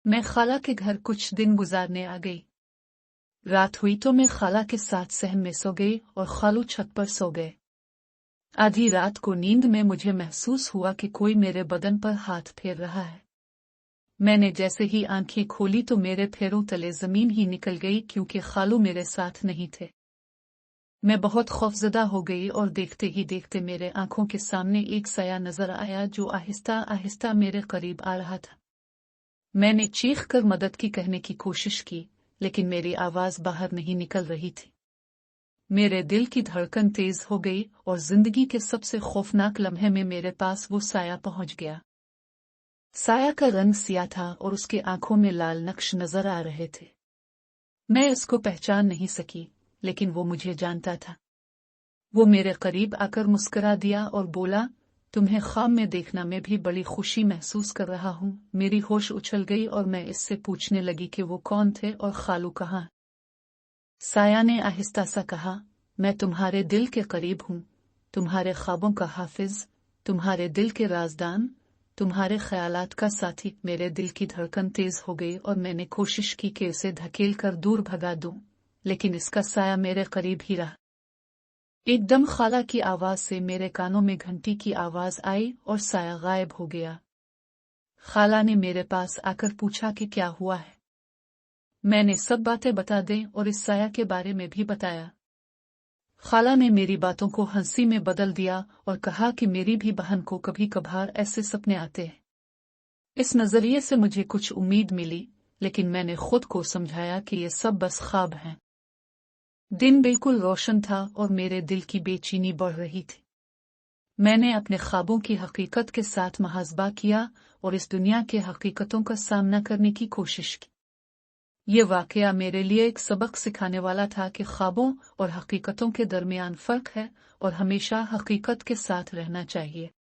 मैं खाला के घर कुछ दिन गुजारने आ गई। रात हुई तो मैं खाला के साथ सहन में सो गई और खालू छत पर सो गए। आधी रात को नींद में मुझे महसूस हुआ कि कोई मेरे बदन पर हाथ फेर रहा है। मैंने जैसे ही आंखें खोली तो मेरे पैरों तले जमीन ही निकल गई क्योंकि खालू मेरे साथ नहीं थे। मैं बहुत खौफजदा हो गई और देखते ही देखते मेरे आंखों के सामने एक साया नजर आया जो आहिस्ता आहिस्ता मेरे करीब आ रहा था। मैंने चीख कर मदद की कहने की कोशिश की, लेकिन मेरी आवाज बाहर नहीं निकल रही थी। मेरे दिल की धड़कन तेज हो गई और जिंदगी के सबसे खौफनाक लम्हे में मेरे पास वो साया पहुंच गया। साया का रंग सियाह था और उसके आंखों में लाल नक्श नजर आ रहे थे। मैं इसको पहचान नहीं सकी, लेकिन वो मुझे जानता था। वो मेरे करीब आकर मुस्कुरा दिया और बोला, तुम्हें ख्वाब में देखना मैं भी बड़ी खुशी महसूस कर रहा हूँ। मेरी होश उछल गई और मैं इससे पूछने लगी कि वो कौन थे और खालू कहाँ। साया ने आहिस्ता सा कहा, मैं तुम्हारे दिल के करीब हूँ, तुम्हारे ख्वाबों का हाफिज, तुम्हारे दिल के राजदान, तुम्हारे ख्यालात का साथी। मेरे दिल की धड़कन तेज हो गई और मैंने कोशिश की कि उसे धकेल कर दूर भगा दूं, लेकिन इसका साया मेरे करीब ही रहा। एकदम खाला की आवाज से मेरे कानों में घंटी की आवाज आई और साया गायब हो गया। खाला ने मेरे पास आकर पूछा कि क्या हुआ है। मैंने सब बातें बता दी और इस साया के बारे में भी बताया। खाला ने मेरी बातों को हंसी में बदल दिया और कहा कि मेरी भी बहन को कभी कभार ऐसे सपने आते हैं। इस नजरिए से मुझे कुछ उम्मीद मिली, लेकिन मैंने खुद को समझाया कि ये सब बस ख्वाब हैं। दिन बिल्कुल रोशन था और मेरे दिल की बेचैनी बढ़ रही थी। मैंने अपने ख्वाबों की हकीकत के साथ मुहासबा किया और इस दुनिया के हकीकतों का सामना करने की कोशिश की। ये वाकया मेरे लिए एक सबक सिखाने वाला था कि ख्वाबों और हकीकतों के दरमियान फर्क है और हमेशा हकीकत के साथ रहना चाहिए।